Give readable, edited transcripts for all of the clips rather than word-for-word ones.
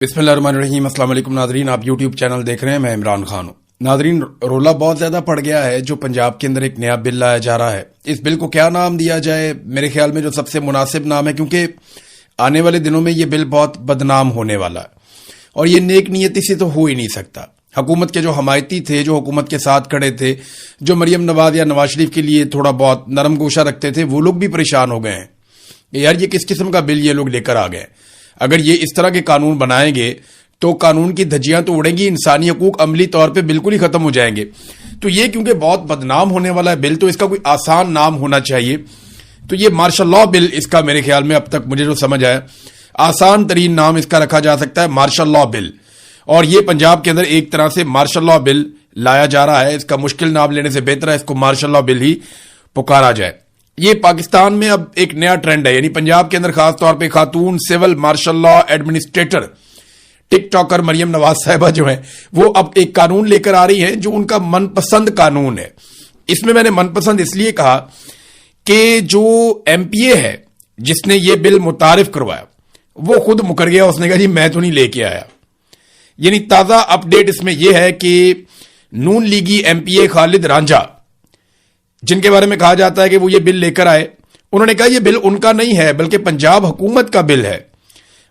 बिस्मिल्लाहिर्रहमानिर्रहीम। अस्सलाम वालेकुम नाजरीन, आप यूट्यूब चैनल देख रहे हैं, मैं इमरान खान हूं। नाजरीन, रोला बहुत ज्यादा पड़ गया है जो पंजाब के अंदर एक नया बिल लाया जा रहा है। इस बिल को क्या नाम दिया जाए? मेरे ख्याल में जो सबसे मुनासिब नाम है, क्योंकि आने वाले दिनों में ये बिल बहुत बदनाम होने वाला है और ये नेक नियति से तो हो ही नहीं सकता। हुकूमत के जो हमायती थे, जो हुकूमत के साथ खड़े थे, जो मरियम नवाज या नवाज शरीफ के लिए थोड़ा बहुत नरम गोशा रखते थे, वो लोग भी परेशान हो गए हैं। यार, ये किस किस्म का बिल ये लोग लेकर आ गए? अगर ये इस तरह के कानून बनाएंगे तो कानून की धज्जियां तो उड़ेंगी, इंसानी हकूक अमली तौर पे बिल्कुल ही खत्म हो जाएंगे। तो ये क्योंकि बहुत बदनाम होने वाला है बिल, तो इसका कोई आसान नाम होना चाहिए। तो ये मार्शल लॉ बिल, इसका मेरे ख्याल में अब तक मुझे जो समझ आया, आसान तरीन नाम इसका रखा जा सकता है, मार्शल लॉ बिल। और ये पंजाब के अंदर एक तरह से मार्शल लॉ बिल लाया जा रहा है। इसका मुश्किल नाम लेने से बेहतर है इसको मार्शल लॉ बिल ही पुकारा जाए। ये पाकिस्तान में अब एक नया ट्रेंड है, यानी पंजाब के अंदर खास तौर पे खातून civil martial law administrator TikToker Maryam Nawaz साहिबा जो है, वो अब एक कानून लेकर आ रही है जो उनका मनपसंद कानून है। इसमें मैंने मनपसंद इसलिए कहा कि जो एमपीए है जिसने ये बिल मुतारिफ करवाया, वो खुद मुकर गया। उसने कहा जी मैं तो नहीं लेके आया। यानी ताजा अपडेट इसमें यह है कि नून लीगी एमपीए खालिद रांझा, जिनके बारे में कहा जाता है कि वो ये बिल लेकर आए, उन्होंने कहा ये बिल उनका नहीं है बल्कि पंजाब हुकूमत का बिल है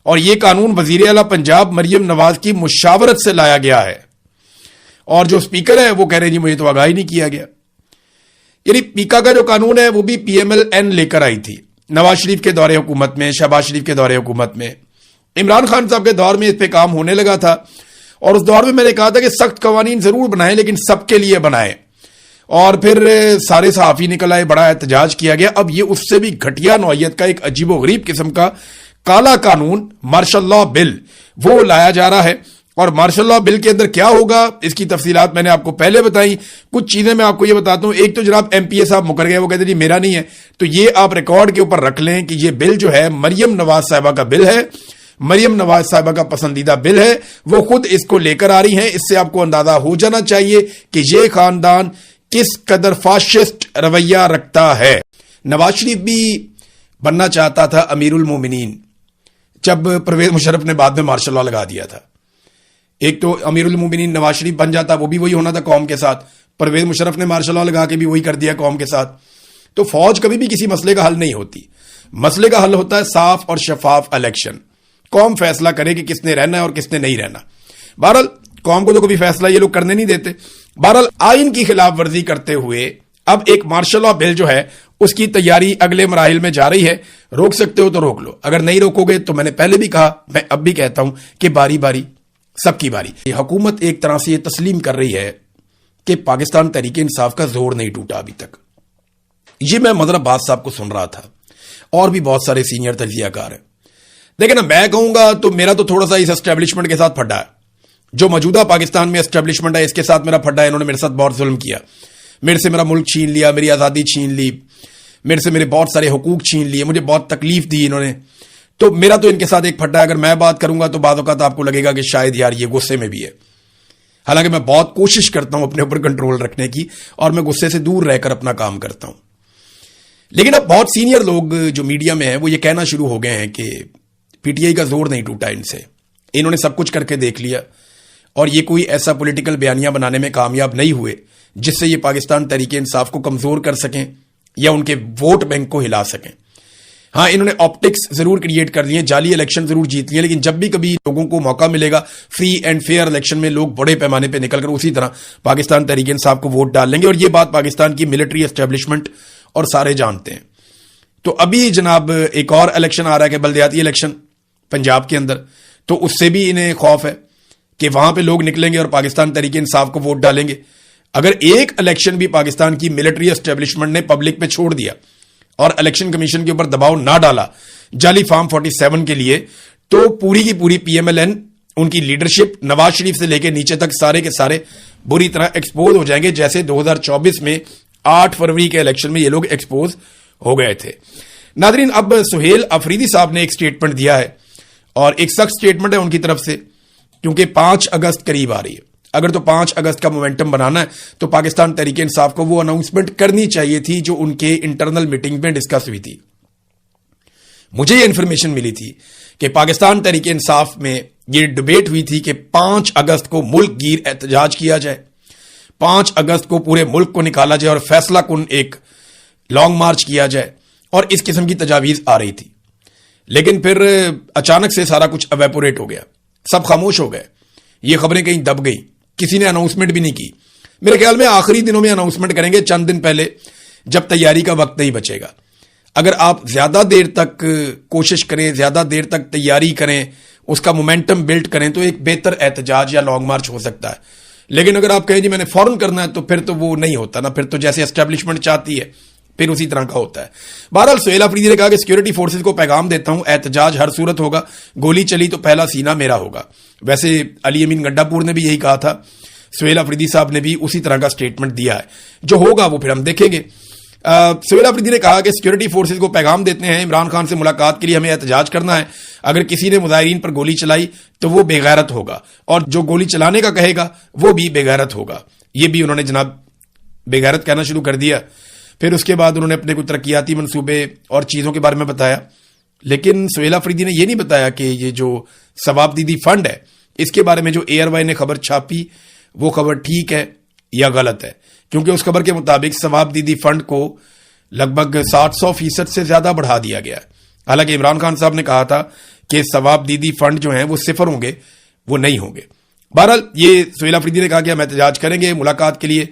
और ये कानून वजीर आला पंजाब मरियम नवाज की मुशावरत से लाया गया है। और जो स्पीकर है वो कह रहे हैं जी मुझे तो आगाही नहीं किया गया। यानी पीका का जो कानून है वो भी पीएमएल-एन लेकर आई थी नवाज शरीफ के दौरे हुकूमत में, शहबाज शरीफ के दौरे हुकूमत में, इमरान खान साहब के दौर में इस पे काम होने लगा था। और उस दौर में मैंने कहा था कि सख्त कवानीन जरूर बनाएं लेकिन सबके लिए बनाएं। और फिर सारे सहाफी निकल आए, बड़ा एहतजाज किया गया। अब ये उससे भी घटिया नौयत का एक अजीबोगरीब किस्म का काला कानून मार्शल लॉ बिल वो लाया जा रहा है। और मार्शल लॉ बिल के अंदर क्या होगा इसकी तफसीलात मैंने आपको पहले बताई। कुछ चीजें मैं आपको ये बताता हूं। एक तो जनाब एमपीए साहब मुकर गए, वो कहते जी मेरा नहीं है। तो ये आप रिकॉर्ड के ऊपर रख लें कि ये बिल जो है मरियम नवाज साहिबा का बिल है, मरियम नवाज साहिबा का पसंदीदा बिल है, वो खुद इसको लेकर आ रही हैं। इससे आपको अंदाजा हो जाना चाहिए कि ये खानदान किस कदर फाशिस्ट रवैया रखता है। नवाज शरीफ भी बनना चाहता था अमीरुल मोमिनीन, जब परवेज मुशर्रफ ने बाद में मार्शल लॉ लगा दिया था। एक तो अमीरुल मोमिनीन नवाज शरीफ बन जाता, वो भी वही होना था कौम के साथ। परवेज मुशर्रफ ने मार्शल लॉ लगा के भी वही कर दिया कौम के साथ। तो फौज कभी भी किसी मसले का हल नहीं होती। मसले का हल होता है साफ और शफाफ इलेक्शन। कौम फैसला करे कि किसने रहना है और किसने नहीं रहना। बहरहाल कौम को तो कभी फैसला ये लोग करने नहीं देते। बहरहाल आइन की खिलाफ वर्जी करते हुए अब एक मार्शल लॉ बिल जो है उसकी तैयारी अगले मराहिल में जा रही है। रोक सकते हो तो रोक लो, अगर नहीं रोकोगे तो मैंने पहले भी कहा, मैं अब भी कहता हूं कि बारी बारी सबकी बारी। ये हुकूमत एक तरह से ये तस्लीम कर रही है कि पाकिस्तान तहरीक इंसाफ का जोर नहीं टूटा अभी तक। ये मैं मदर अब्बास साहब को सुन रहा था और भी बहुत सारे सीनियर तजियाकार हैं। देखिए ना, मैं कहूंगा तो मेरा तो थोड़ा सा इस एस्टेब्लिशमेंट के साथ फड्डा है। जो मौजूदा पाकिस्तान में एस्टेब्लिशमेंट है इसके साथ मेरा फड्डा है। इन्होंने मेरे साथ बहुत जुल्म किया, मेरे से मेरा मुल्क छीन लिया, मेरी आजादी छीन ली, मेरे से मेरे बहुत सारे हुकूक छीन लिए, मुझे बहुत तकलीफ दी इन्होंने। तो मेरा तो इनके साथ एक फड्डा है। अगर मैं बात करूंगा तो बाद औक़ात आपको लगेगा कि शायद यार ये गुस्से में भी है। हालांकि मैं बहुत कोशिश करता हूं अपने ऊपर कंट्रोल रखने की और मैं गुस्से से दूर रहकर अपना काम करता हूं। लेकिन अब बहुत सीनियर लोग जो मीडिया में है वो ये कहना शुरू हो गए हैं कि पीटीआई का जोर नहीं टूटा इनसे, इन्होंने सब कुछ करके देख लिया और ये कोई ऐसा पॉलिटिकल बयानिया बनाने में कामयाब नहीं हुए जिससे ये पाकिस्तान तहरीक इंसाफ को कमजोर कर सकें या उनके वोट बैंक को हिला सकें। हाँ, इन्होंने ऑप्टिक्स जरूर क्रिएट कर लिए, जाली इलेक्शन जरूर जीत लिए, लेकिन जब भी कभी लोगों को मौका मिलेगा फ्री एंड फेयर इलेक्शन में, लोग बड़े पैमाने पर निकलकर उसी तरह पाकिस्तान तहरीक इंसाफ को वोट डाल लेंगे। और ये बात पाकिस्तान की मिलिट्री एस्टेब्लिशमेंट और सारे जानते हैं। तो अभी जनाब एक और इलेक्शन आ रहा है कि बल्दियाती इलेक्शन पंजाब के अंदर, तो उससे भी इन्हें खौफ है कि वहां पे लोग निकलेंगे और पाकिस्तान तहरीक इंसाफ को वोट डालेंगे। अगर एक इलेक्शन भी पाकिस्तान की मिलिट्री एस्टेब्लिशमेंट ने पब्लिक पे छोड़ दिया और इलेक्शन कमीशन के ऊपर दबाव ना डाला जाली फॉर्म 47 के लिए, तो पूरी की पूरी पीएमएल-एन, उनकी लीडरशिप नवाज शरीफ से लेकर नीचे तक सारे के सारे बुरी तरह एक्सपोज हो जाएंगे, जैसे 2024 में 8 फरवरी के इलेक्शन में ये लोग एक्सपोज हो गए थे। नादरीन, अब सुहेल अफरीदी साहब ने एक स्टेटमेंट दिया है और एक सख्त स्टेटमेंट है उनकी तरफ से, क्योंकि 5 अगस्त करीब आ रही है। अगर तो 5 अगस्त का मोमेंटम बनाना है तो पाकिस्तान तहरीक इंसाफ को वो अनाउंसमेंट करनी चाहिए थी जो उनके इंटरनल मीटिंग में डिस्कस हुई थी। मुझे ये इंफॉर्मेशन मिली थी کہ پاکستان تحریک انصاف میں یہ ڈبیٹ ہوئی تھی کہ 5 اگست کو ملک گیر احتجاج کیا جائے، 5 اگست کو پورے ملک کو نکالا جائے اور فیصلہ کن ایک لانگ مارچ کیا جائے، اور اس قسم کی تجاویز آ رہی تھی. لیکن پھر اچانک سے سارا کچھ ایویپوریٹ ہو گیا، سب خاموش ہو گئے، یہ خبریں کہیں دب گئی، کسی نے اناؤنسمنٹ بھی نہیں کی. میرے خیال میں آخری دنوں میں اناؤنسمنٹ کریں گے، چند دن پہلے، جب تیاری کا وقت نہیں بچے گا. اگر آپ زیادہ دیر تک کوشش کریں، زیادہ دیر تک تیاری کریں، اس کا مومنٹم بلڈ کریں، تو ایک بہتر احتجاج یا لانگ مارچ ہو سکتا ہے. لیکن اگر آپ کہیں جی میں نے فوراً کرنا ہے، تو پھر تو وہ نہیں ہوتا نا، پھر تو جیسے اسٹیبلشمنٹ چاہتی ہے پھر اسی طرح کا ہوتا ہے. بہرحال سہیل آفریدی نے کہا کہ سیکورٹی فورسز کو پیغام دیتا ہوں، احتجاج ہر صورت ہوگا، گولی چلی تو پہلا سینہ میرا ہوگا. ویسے علی امین گڈھا پور نے بھی یہی کہا تھا، سہیل آفریدی صاحب نے بھی اسی طرح کا سٹیٹمنٹ دیا ہے. جو ہوگا وہ پھر ہم دیکھیں گے. سہیل آفریدی نے کہا کہ سیکورٹی فورسز کو پیغام دیتے ہیں، عمران خان سے ملاقات کے لیے ہمیں احتجاج کرنا ہے. اگر کسی نے مظاہرین پر گولی چلائی تو وہ بے غیرت ہوگا، اور جو گولی چلانے کا کہے گا وہ بھی بے غیرت ہوگا. یہ بھی انہوں نے جناب بے غیرت کہنا شروع کر دیا. پھر اس کے بعد انہوں نے اپنے کوئی ترقیاتی منصوبے اور چیزوں کے بارے میں بتایا. لیکن سہیل آفریدی نے یہ نہیں بتایا کہ یہ جو ثواب دیدی فنڈ ہے، اس کے بارے میں جو ایئر وائی نے خبر چھاپی وہ خبر ٹھیک ہے یا غلط ہے. کیونکہ اس خبر کے مطابق ثواب دیدی فنڈ کو لگ بھگ 700% سے زیادہ بڑھا دیا گیا. حالانکہ عمران خان صاحب نے کہا تھا کہ ثواب دیدی فنڈ جو ہیں وہ 0 ہوں گے، وہ نہیں ہوں گے. بہرحال یہ سہیل آفریدی نے کہا کہ ہم احتجاج کریں گے ملاقات کے لیے،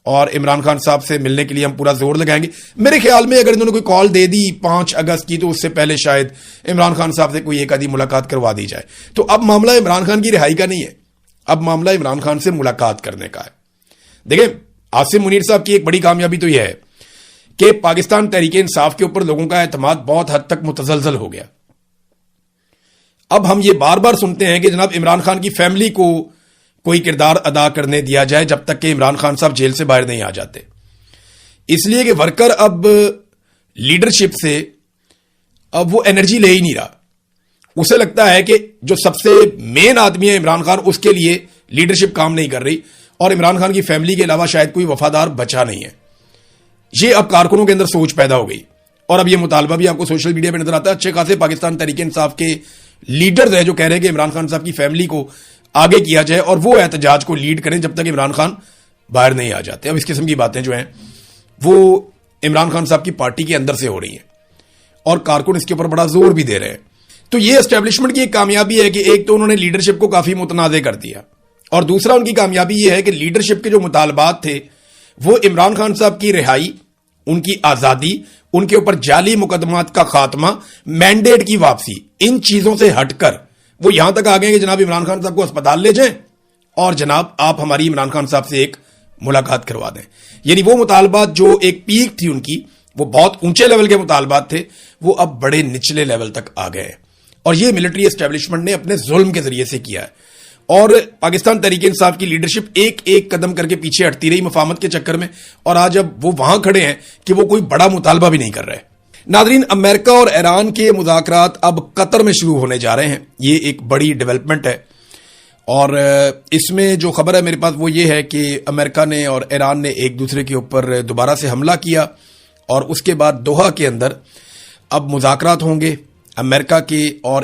اور عمران خان صاحب سے ملنے کے لیے ہم پورا زور لگائیں گے. میرے خیال میں اگر انہوں نے کوئی کال دے دی 5 اگست کی، تو اس سے پہلے شاید عمران خان صاحب سے کوئی ایک آدھی ملاقات کروا دی جائے. تو اب معاملہ عمران خان کی رہائی کا نہیں ہے، اب معاملہ عمران خان سے ملاقات کرنے کا ہے. دیکھیں، عاصم منیر صاحب کی ایک بڑی کامیابی تو یہ ہے کہ پاکستان تحریک انصاف کے اوپر لوگوں کا اعتماد بہت حد تک متزلزل ہو گیا. اب ہم یہ بار بار سنتے ہیں کہ جناب عمران خان کی فیملی کو کوئی کردار ادا کرنے دیا جائے جب تک کہ عمران خان صاحب جیل سے باہر نہیں آ جاتے. اس لیے کہ ورکر اب لیڈرشپ سے اب وہ انرجی لے ہی نہیں رہا. اسے لگتا ہے کہ جو سب سے مین آدمی ہے عمران خان، اس کے لیے لیڈرشپ کام نہیں کر رہی، اور عمران خان کی فیملی کے علاوہ شاید کوئی وفادار بچا نہیں ہے. یہ اب کارکنوں کے اندر سوچ پیدا ہو گئی، اور اب یہ مطالبہ بھی آپ کو سوشل میڈیا پہ نظر آتا ہے. اچھے خاصے پاکستان تحریک انصاف کے لیڈرز ہیں جو کہہ رہے ہیں کہ عمران خان صاحب کی فیملی کو آگے کیا جائے اور وہ احتجاج کو لیڈ کریں جب تک عمران خان باہر نہیں آ جاتے. اب اس قسم کی باتیں جو ہیں وہ عمران خان صاحب کی پارٹی کے اندر سے ہو رہی ہیں، اور کارکن اس کے اوپر بڑا زور بھی دے رہے ہیں. تو یہ اسٹیبلشمنٹ کی ایک کامیابی ہے کہ ایک تو انہوں نے لیڈرشپ کو کافی متنازع کر دیا، اور دوسرا ان کی کامیابی یہ ہے کہ لیڈرشپ کے جو مطالبات تھے وہ عمران خان صاحب کی رہائی، ان کی آزادی، ان کے اوپر جعلی مقدمات کا خاتمہ، مینڈیٹ کی واپسی، ان چیزوں سے ہٹ کر وہ یہاں تک آ گئے کہ جناب عمران خان صاحب کو اسپتال لے جائیں اور جناب آپ ہماری عمران خان صاحب سے ایک ملاقات کروا دیں. یعنی وہ مطالبات جو ایک پیک تھی ان کی، وہ بہت اونچے لیول کے مطالبات تھے، وہ اب بڑے نچلے لیول تک آ گئے. اور یہ ملٹری اسٹیبلشمنٹ نے اپنے ظلم کے ذریعے سے کیا ہے، اور پاکستان تحریک انصاف کی لیڈرشپ ایک ایک قدم کر کے پیچھے ہٹتی رہی مفاہمت کے چکر میں، اور آج اب وہ وہاں کھڑے ہیں کہ وہ کوئی بڑا مطالبہ بھی نہیں کر رہے. ناظرین، امریکہ اور ایران کے مذاکرات اب قطر میں شروع ہونے جا رہے ہیں. یہ ایک بڑی ڈیولپمنٹ ہے، اور اس میں جو خبر ہے میرے پاس وہ یہ ہے کہ امریکہ نے اور ایران نے ایک دوسرے کے اوپر دوبارہ سے حملہ کیا، اور اس کے بعد دوحہ کے اندر اب مذاکرات ہوں گے امریکہ کے اور